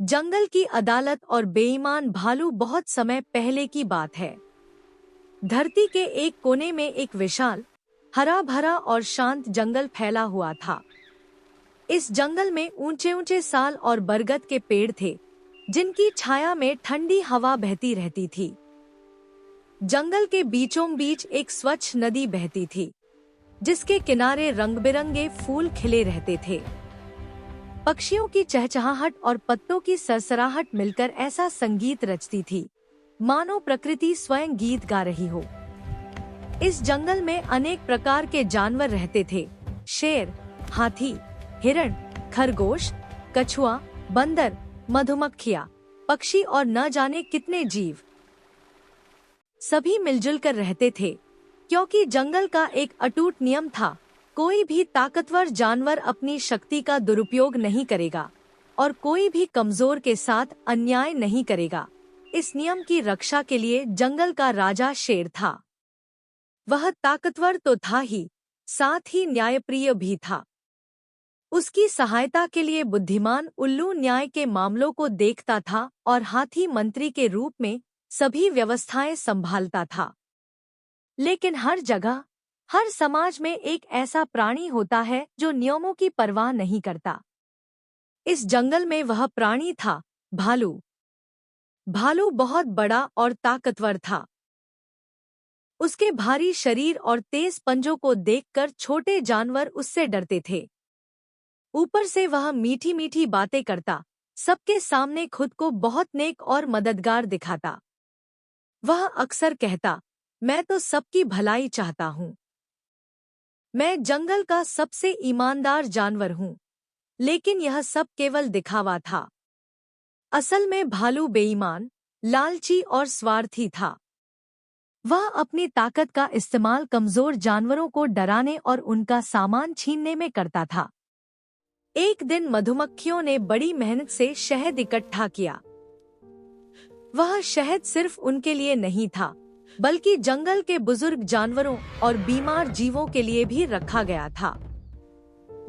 जंगल की अदालत और बेईमान भालू बहुत समय पहले की बात है। धरती के एक कोने में एक विशाल, हरा भरा और शांत जंगल फैला हुआ था। इस जंगल में ऊंचे ऊंचे साल और बरगद के पेड़ थे, जिनकी छाया में ठंडी हवा बहती रहती थी। जंगल के बीचों बीच एक स्वच्छ नदी बहती थी, जिसके किनारे रंग बिरंगे फूल खिले रहते थे। पक्षियों की चहचहाहट और पत्तों की सरसराहट मिलकर ऐसा संगीत रचती थी, मानो प्रकृति स्वयं गीत गा रही हो। इस जंगल में अनेक प्रकार के जानवर रहते थे। शेर, हाथी, हिरण, खरगोश, कछुआ, बंदर, मधुमक्खियाँ, पक्षी और न जाने कितने जीव। सभी मिलजुल कर रहते थे, क्योंकि जंगल का एक अटूट नियम था, कोई भी ताकतवर जानवर अपनी शक्ति का दुरुपयोग नहीं करेगा और कोई भी कमजोर के साथ अन्याय नहीं करेगा। इस नियम की रक्षा के लिए जंगल का राजा शेर था। वह ताकतवर तो था ही, साथ ही न्यायप्रिय भी था। उसकी सहायता के लिए बुद्धिमान उल्लू न्याय के मामलों को देखता था और हाथी मंत्री के रूप में सभी व्यवस्थाएं संभालता था। लेकिन हर जगह, हर समाज में एक ऐसा प्राणी होता है जो नियमों की परवाह नहीं करता। इस जंगल में वह प्राणी था भालू। भालू बहुत बड़ा और ताकतवर था। उसके भारी शरीर और तेज पंजों को देखकर छोटे जानवर उससे डरते थे। ऊपर से वह मीठी मीठी बातें करता, सबके सामने खुद को बहुत नेक और मददगार दिखाता। वह अक्सर कहता, मैं तो सबकी भलाई चाहता हूँ। मैं जंगल का सबसे ईमानदार जानवर हूँ। लेकिन यह सब केवल दिखावा था। असल में भालू बेईमान, लालची और स्वार्थी था। वह अपनी ताकत का इस्तेमाल कमजोर जानवरों को डराने और उनका सामान छीनने में करता था। एक दिन मधुमक्खियों ने बड़ी मेहनत से शहद इकट्ठा किया। वह शहद सिर्फ उनके लिए नहीं था, बल्कि जंगल के बुजुर्ग जानवरों और बीमार जीवों के लिए भी रखा गया था।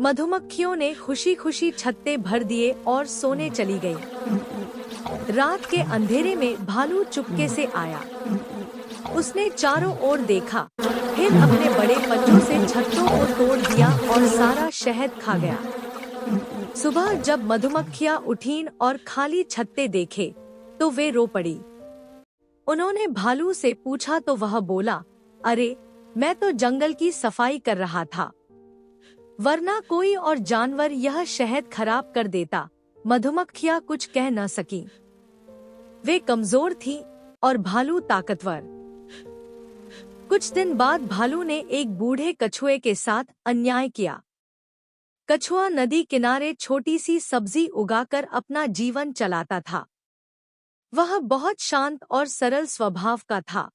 मधुमक्खियों ने खुशी खुशी छत्ते भर दिए और सोने चली गई। रात के अंधेरे में भालू चुपके से आया। उसने चारों ओर देखा, फिर अपने बड़े पंजों से छत्तों को तोड़ दिया और सारा शहद खा गया। सुबह जब मधुमक्खियां उठीं और खाली छत्ते देखे, तो वे रो पड़ी। उन्होंने भालू से पूछा तो वह बोला, अरे, मैं तो जंगल की सफाई कर रहा था, वरना कोई और जानवर यह शहद खराब कर देता। मधुमक्खियां कुछ कह न सकी। वे कमजोर थी और भालू ताकतवर। कुछ दिन बाद भालू ने एक बूढ़े कछुए के साथ अन्याय किया। कछुआ नदी किनारे छोटी सी सब्जी उगाकर अपना जीवन चलाता था। वह बहुत शांत और सरल स्वभाव का था।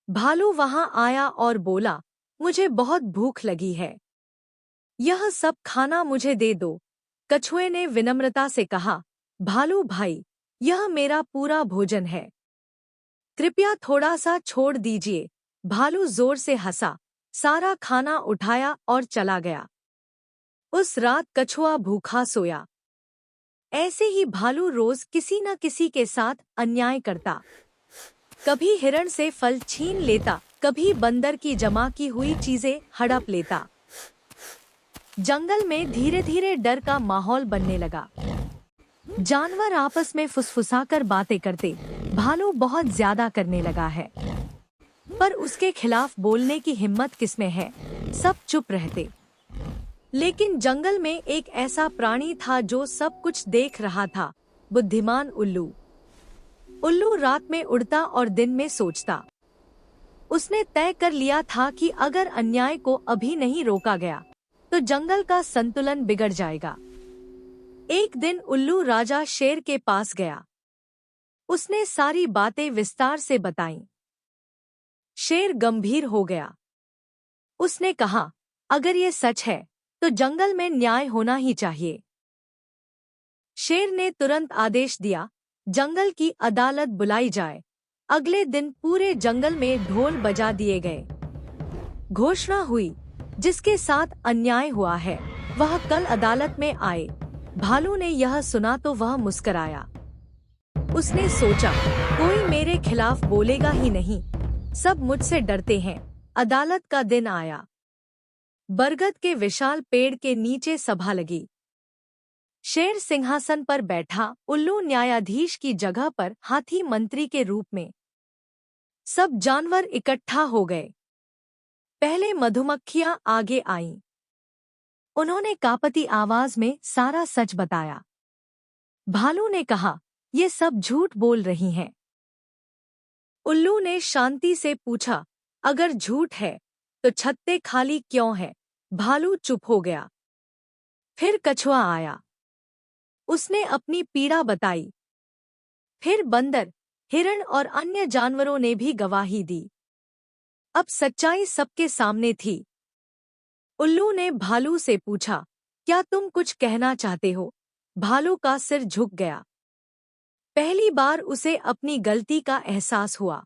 भालू वहां आया और बोला, मुझे बहुत भूख लगी है, यह सब खाना मुझे दे दो। कछुए ने विनम्रता से कहा, भालू भाई, यह मेरा पूरा भोजन है, कृपया थोड़ा सा छोड़ दीजिए। भालू जोर से हंसा, सारा खाना उठाया और चला गया। उस रात कछुआ भूखा सोया। ऐसे ही भालू रोज किसी न किसी के साथ अन्याय करता। कभी हिरण से फल छीन लेता, कभी बंदर की जमा की हुई चीजें हड़प लेता। जंगल में धीरे धीरे डर का माहौल बनने लगा। जानवर आपस में फुसफुसाकर बातें करते, भालू बहुत ज्यादा करने लगा है, पर उसके खिलाफ बोलने की हिम्मत किसमें है। सब चुप रहते। लेकिन जंगल में एक ऐसा प्राणी था जो सब कुछ देख रहा था, बुद्धिमान उल्लू। उल्लू रात में उड़ता और दिन में सोचता। उसने तय कर लिया था कि अगर अन्याय को अभी नहीं रोका गया, तो जंगल का संतुलन बिगड़ जाएगा। एक दिन उल्लू राजा शेर के पास गया। उसने सारी बातें विस्तार से बताईं। शेर गंभीर हो गया। उसने कहा, अगर ये सच है, तो जंगल में न्याय होना ही चाहिए। शेर ने तुरंत आदेश दिया, जंगल की अदालत बुलाई जाए। अगले दिन पूरे जंगल में ढोल बजा दिए गए। घोषणा हुई, जिसके साथ अन्याय हुआ है, वह कल अदालत में आए। भालू ने यह सुना तो वह मुस्कुराया। उसने सोचा, कोई मेरे खिलाफ बोलेगा ही नहीं, सब मुझसे डरते हैं। अदालत का दिन आया। बरगद के विशाल पेड़ के नीचे सभा लगी। शेर सिंहासन पर बैठा, उल्लू न्यायाधीश की जगह पर, हाथी मंत्री के रूप में। सब जानवर इकट्ठा हो गए। पहले मधुमक्खियां आगे आईं। उन्होंने कांपती आवाज में सारा सच बताया। भालू ने कहा, ये सब झूठ बोल रही हैं। उल्लू ने शांति से पूछा, अगर झूठ है तो छत्ते खाली क्यों है? भालू चुप हो गया। फिर कछुआ आया। उसने अपनी पीड़ा बताई। फिर बंदर, हिरण और अन्य जानवरों ने भी गवाही दी। अब सच्चाई सबके सामने थी। उल्लू ने भालू से पूछा, क्या तुम कुछ कहना चाहते हो? भालू का सिर झुक गया। पहली बार उसे अपनी गलती का एहसास हुआ।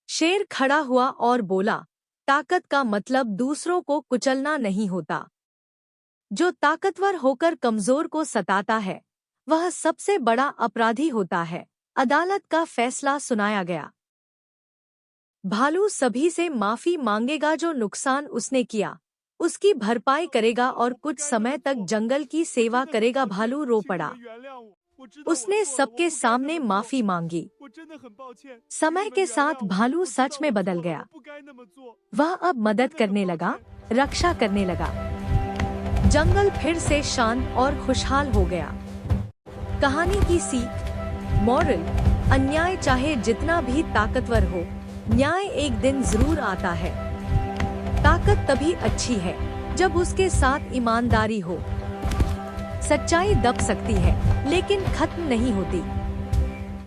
शेर खड़ा हुआ और बोला, ताकत का मतलब दूसरों को कुचलना नहीं होता। जो ताकतवर होकर कमजोर को सताता है, वह सबसे बड़ा अपराधी होता है। अदालत का फैसला सुनाया गया। भालू सभी से माफी मांगेगा, जो नुकसान उसने किया उसकी भरपाई करेगा और कुछ समय तक जंगल की सेवा करेगा। भालू रो पड़ा। उसने सबके सामने माफी मांगी। समय के साथ भालू सच में बदल गया। वह अब मदद करने लगा, रक्षा करने लगा। जंगल फिर से शांत और खुशहाल हो गया। कहानी की सीख, मॉरल, अन्याय चाहे जितना भी ताकतवर हो, न्याय एक दिन जरूर आता है। ताकत तभी अच्छी है जब उसके साथ ईमानदारी हो। सच्चाई दब सकती है, लेकिन खत्म नहीं होती।